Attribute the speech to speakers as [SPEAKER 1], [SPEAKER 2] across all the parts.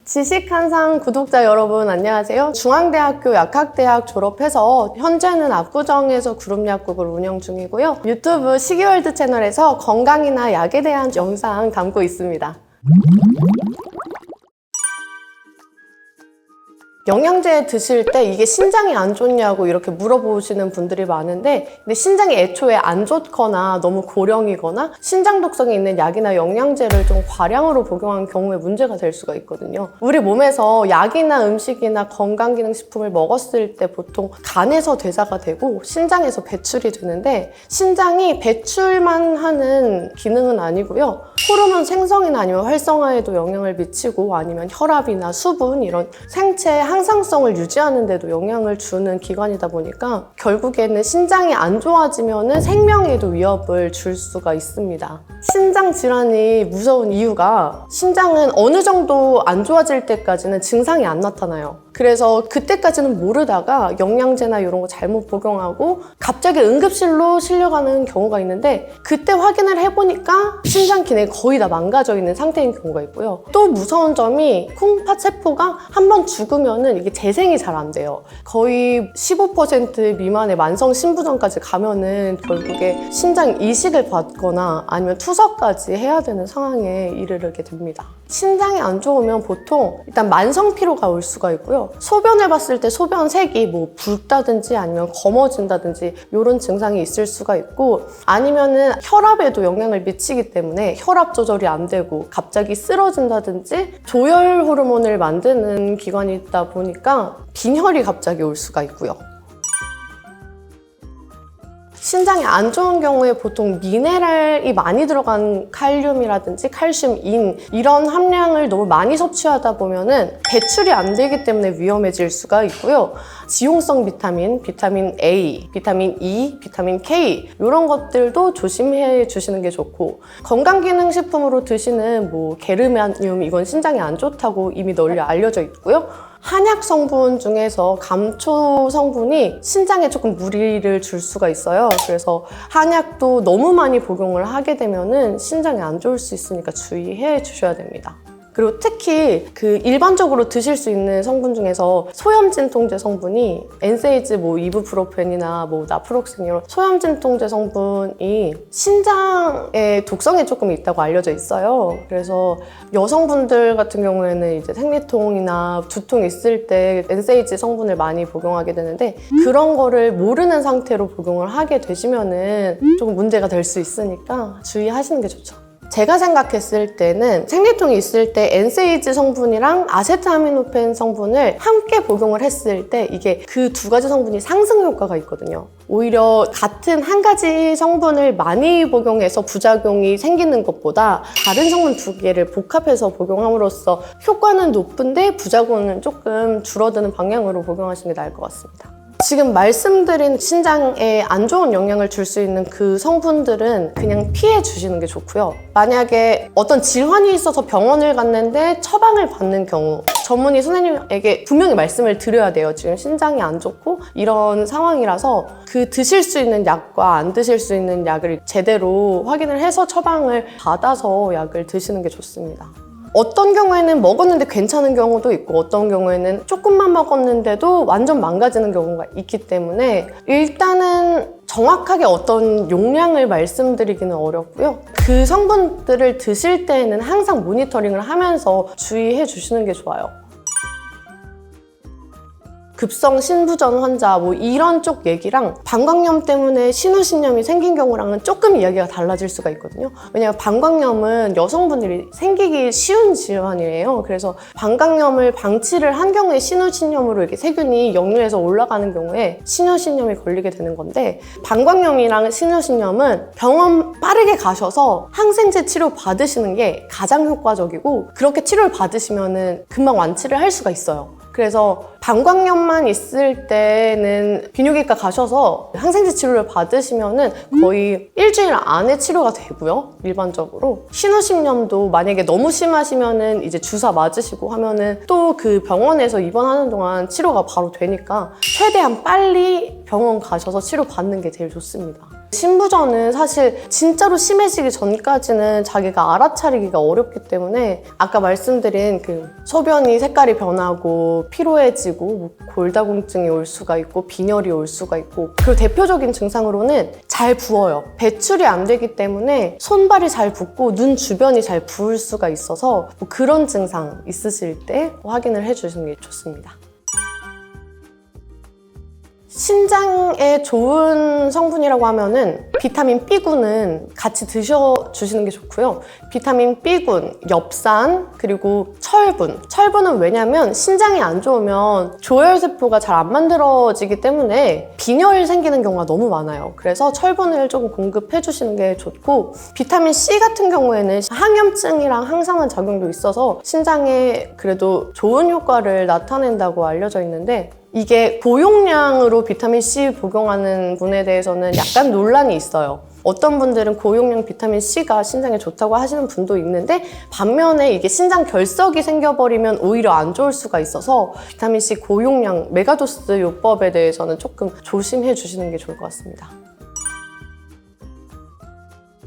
[SPEAKER 1] 지식한상 구독자 여러분 안녕하세요. 중앙대학교 약학대학 졸업해서 현재는 압구정에서 그룹약국을 운영 중이고요. 유튜브 식이월드 채널에서 건강이나 약에 대한 영상 담고 있습니다. 영양제 드실 때 이게 신장이 안 좋냐고 이렇게 물어보시는 분들이 많은데, 근데 신장이 애초에 안 좋거나 너무 고령이거나 신장 독성이 있는 약이나 영양제를 좀 과량으로 복용한 경우에 문제가 될 수가 있거든요. 우리 몸에서 약이나 음식이나 건강기능식품을 먹었을 때 보통 간에서 대사가 되고 신장에서 배출이 되는데, 신장이 배출만 하는 기능은 아니고요. 호르몬 생성이나 아니면 활성화에도 영향을 미치고, 아니면 혈압이나 수분 이런 생체 항상성을 유지하는 데도 영향을 주는 기관이다 보니까 결국에는 신장이 안 좋아지면 생명에도 위협을 줄 수가 있습니다. 신장 질환이 무서운 이유가, 신장은 어느 정도 안 좋아질 때까지는 증상이 안 나타나요. 그래서 그때까지는 모르다가 영양제나 이런 거 잘못 복용하고 갑자기 응급실로 실려가는 경우가 있는데, 그때 확인을 해보니까 신장 기능이 거의 다 망가져 있는 상태인 경우가 있고요. 또 무서운 점이, 콩팥세포가 한번 죽으면은 이게 재생이 잘 안 돼요. 거의 15% 미만의 만성 신부전까지 가면은 결국에 신장 이식을 받거나 아니면 투석까지 해야 되는 상황에 이르게 됩니다. 신장이 안 좋으면 보통 일단 만성 피로가 올 수가 있고요. 소변을 봤을 때 소변 색이 뭐 붉다든지 아니면 검어진다든지 이런 증상이 있을 수가 있고, 아니면은 혈압에도 영향을 미치기 때문에 혈압 조절이 안 되고 갑자기 쓰러진다든지, 조혈 호르몬을 만드는 기관이 있다 보니까 빈혈이 갑자기 올 수가 있고요. 신장이 안 좋은 경우에 보통 미네랄이 많이 들어간 칼륨이라든지 칼슘, 인 이런 함량을 너무 많이 섭취하다 보면은 배출이 안 되기 때문에 위험해질 수가 있고요. 지용성 비타민, 비타민 A, 비타민 E, 비타민 K 이런 것들도 조심해 주시는 게 좋고, 건강기능식품으로 드시는 뭐 게르마늄, 이건 신장에 안 좋다고 이미 널리 알려져 있고요. 한약 성분 중에서 감초 성분이 신장에 조금 무리를 줄 수가 있어요. 그래서 한약도 너무 많이 복용을 하게 되면은 신장에 안 좋을 수 있으니까 주의해 주셔야 됩니다. 그리고 특히 그 일반적으로 드실 수 있는 성분 중에서 소염진통제 성분이 엔세이즈, 뭐 이부프로펜이나 뭐 나프록신 이런 소염진통제 성분이 신장에 독성이 조금 있다고 알려져 있어요. 그래서 여성분들 같은 경우에는 이제 생리통이나 두통 있을 때 엔세이즈 성분을 많이 복용하게 되는데, 그런 거를 모르는 상태로 복용을 하게 되시면은 조금 문제가 될 수 있으니까 주의하시는 게 좋죠. 제가 생각했을 때는 생리통이 있을 때 엔세이즈 성분이랑 아세트아미노펜 성분을 함께 복용을 했을 때 이게 그 두 가지 성분이 상승 효과가 있거든요. 오히려 같은 한 가지 성분을 많이 복용해서 부작용이 생기는 것보다 다른 성분 두 개를 복합해서 복용함으로써 효과는 높은데 부작용은 조금 줄어드는 방향으로 복용하시는 게 나을 것 같습니다. 지금 말씀드린 신장에 안 좋은 영향을 줄 수 있는 그 성분들은 그냥 피해 주시는 게 좋고요. 만약에 어떤 질환이 있어서 병원을 갔는데 처방을 받는 경우, 전문의 선생님에게 분명히 말씀을 드려야 돼요. 지금 신장이 안 좋고 이런 상황이라서 그 드실 수 있는 약과 안 드실 수 있는 약을 제대로 확인을 해서 처방을 받아서 약을 드시는 게 좋습니다. 어떤 경우에는 먹었는데 괜찮은 경우도 있고, 어떤 경우에는 조금만 먹었는데도 완전 망가지는 경우가 있기 때문에 일단은 정확하게 어떤 용량을 말씀드리기는 어렵고요. 그 성분들을 드실 때에는 항상 모니터링을 하면서 주의해 주시는 게 좋아요. 급성 신부전 환자 뭐 이런 쪽 얘기랑 방광염 때문에 신우신염이 생긴 경우랑은 조금 이야기가 달라질 수가 있거든요. 왜냐하면 방광염은 여성분들이 생기기 쉬운 질환이에요. 그래서 방광염을 방치를 한 경우에 신우신염으로 이렇게 세균이 역류해서 올라가는 경우에 신우신염이 걸리게 되는 건데, 방광염이랑 신우신염은 병원 빠르게 가셔서 항생제 치료 받으시는 게 가장 효과적이고, 그렇게 치료를 받으시면은 금방 완치를 할 수가 있어요. 그래서 방광염만 있을 때는 비뇨기과 가셔서 항생제 치료를 받으시면은 거의 일주일 안에 치료가 되고요. 일반적으로 신우신염도 만약에 너무 심하시면은 이제 주사 맞으시고 하면은 또 그 병원에서 입원하는 동안 치료가 바로 되니까 최대한 빨리 병원 가셔서 치료 받는 게 제일 좋습니다. 신부전은 사실 진짜로 심해지기 전까지는 자기가 알아차리기가 어렵기 때문에 아까 말씀드린 그 소변이 색깔이 변하고 피로해지고 뭐 골다공증이 올 수가 있고 빈혈이 올 수가 있고, 그리고 대표적인 증상으로는 잘 부어요. 배출이 안 되기 때문에 손발이 잘 붓고 눈 주변이 잘 부을 수가 있어서 뭐 그런 증상 있으실 때 확인을 해주시는 게 좋습니다. 신장에 좋은 성분이라고 하면은 비타민 B군은 같이 드셔주시는 게 좋고요. 비타민 B군, 엽산, 그리고 철분. 철분은 왜냐면 신장이 안 좋으면 조혈세포가 잘 안 만들어지기 때문에 빈혈 생기는 경우가 너무 많아요. 그래서 철분을 조금 공급해 주시는 게 좋고, 비타민 C 같은 경우에는 항염증이랑 항산화 작용도 있어서 신장에 그래도 좋은 효과를 나타낸다고 알려져 있는데, 이게 고용량으로 비타민 C 복용하는 분에 대해서는 약간 논란이 있어요. 어떤 분들은 고용량 비타민 C가 신장에 좋다고 하시는 분도 있는데, 반면에 이게 신장 결석이 생겨버리면 오히려 안 좋을 수가 있어서 비타민 C 고용량 메가도스 요법에 대해서는 조금 조심해 주시는 게 좋을 것 같습니다.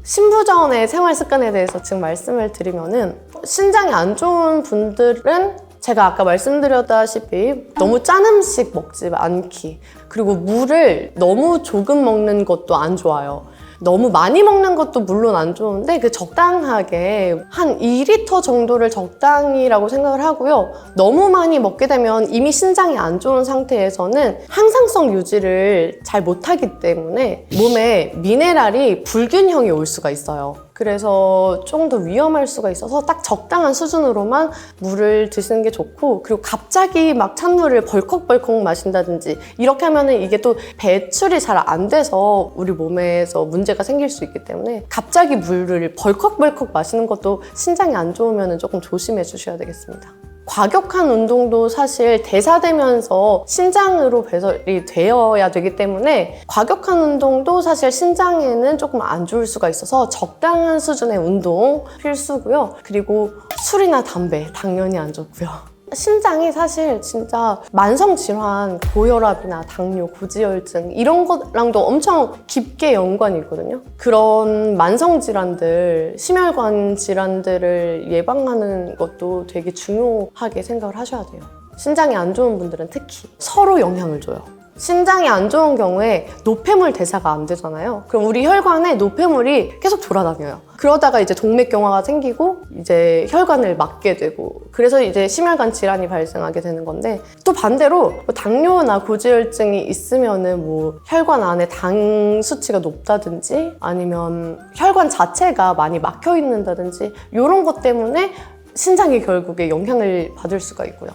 [SPEAKER 1] 신부전의 생활 습관에 대해서 지금 말씀을 드리면은, 신장이 안 좋은 분들은 제가 아까 말씀드렸다시피 너무 짠 음식 먹지 않기, 그리고 물을 너무 조금 먹는 것도 안 좋아요. 너무 많이 먹는 것도 물론 안 좋은데 그 적당하게 한 2리터 정도를 적당히라고 생각을 하고요. 너무 많이 먹게 되면 이미 신장이 안 좋은 상태에서는 항상성 유지를 잘 못하기 때문에 몸에 미네랄이 불균형이 올 수가 있어요. 그래서 조금 더 위험할 수가 있어서 딱 적당한 수준으로만 물을 드시는 게 좋고, 그리고 갑자기 막 찬물을 벌컥벌컥 마신다든지 이렇게 하면은 이게 또 배출이 잘 안 돼서 우리 몸에서 문제가 생길 수 있기 때문에 갑자기 물을 벌컥벌컥 마시는 것도 신장이 안 좋으면 조금 조심해 주셔야 되겠습니다. 과격한 운동도 사실 대사되면서 신장으로 배설이 되어야 되기 때문에 과격한 운동도 사실 신장에는 조금 안 좋을 수가 있어서 적당한 수준의 운동 필수고요. 그리고 술이나 담배 당연히 안 좋고요. 신장이 사실 진짜 만성질환, 고혈압이나 당뇨, 고지혈증 이런 거랑도 엄청 깊게 연관이 있거든요. 그런 만성질환들, 심혈관 질환들을 예방하는 것도 되게 중요하게 생각을 하셔야 돼요. 신장이 안 좋은 분들은 특히 서로 영향을 줘요. 신장이 안 좋은 경우에 노폐물 대사가 안 되잖아요. 그럼 우리 혈관에 노폐물이 계속 돌아다녀요. 그러다가 이제 동맥경화가 생기고 이제 혈관을 막게 되고, 그래서 이제 심혈관 질환이 발생하게 되는 건데, 또 반대로 당뇨나 고지혈증이 있으면은 뭐 혈관 안에 당 수치가 높다든지 아니면 혈관 자체가 많이 막혀 있는다든지 이런 것 때문에 신장이 결국에 영향을 받을 수가 있고요.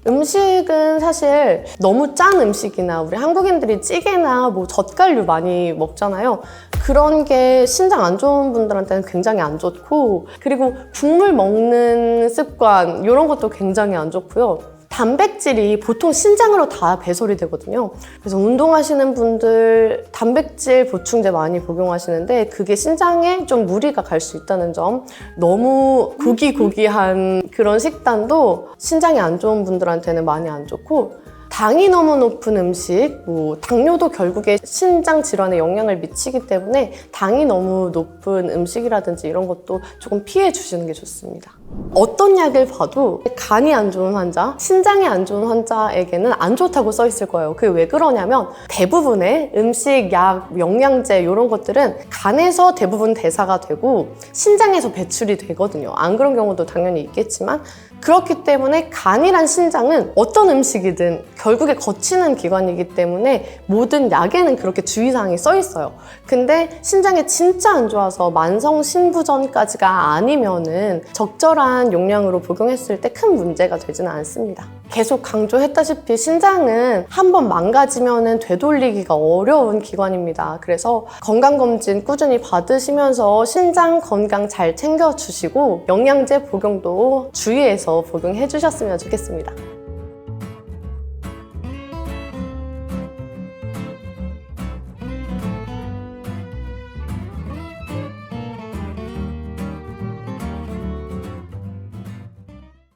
[SPEAKER 1] 음식은 사실 너무 짠 음식이나 우리 한국인들이 찌개나 뭐 젓갈류 많이 먹잖아요. 그런 게 신장 안 좋은 분들한테는 굉장히 안 좋고, 그리고 국물 먹는 습관 이런 것도 굉장히 안 좋고요. 단백질이 보통 신장으로 다 배설이 되거든요. 그래서 운동하시는 분들 단백질 보충제 많이 복용하시는데 그게 신장에 좀 무리가 갈 수 있다는 점, 너무 고기한 그런 식단도 신장이 안 좋은 분들한테는 많이 안 좋고, 당이 너무 높은 음식, 뭐 당뇨도 결국에 신장 질환에 영향을 미치기 때문에 당이 너무 높은 음식이라든지 이런 것도 조금 피해 주시는 게 좋습니다. 어떤 약을 봐도 간이 안 좋은 환자, 신장이 안 좋은 환자에게는 안 좋다고 써 있을 거예요. 그게 왜 그러냐면 대부분의 음식, 약, 영양제 이런 것들은 간에서 대부분 대사가 되고 신장에서 배출이 되거든요. 안 그런 경우도 당연히 있겠지만, 그렇기 때문에 간이란 신장은 어떤 음식이든 결국에 거치는 기관이기 때문에 모든 약에는 그렇게 주의사항이 써 있어요. 근데 신장이 진짜 안 좋아서 만성 신부전까지가 아니면은 적절한 용량으로 복용했을 때 큰 문제가 되지는 않습니다. 계속 강조했다시피 신장은 한번 망가지면은 되돌리기가 어려운 기관입니다. 그래서 건강검진 꾸준히 받으시면서 신장 건강 잘 챙겨주시고 영양제 복용도 주의해서 복용해 주셨으면 좋겠습니다.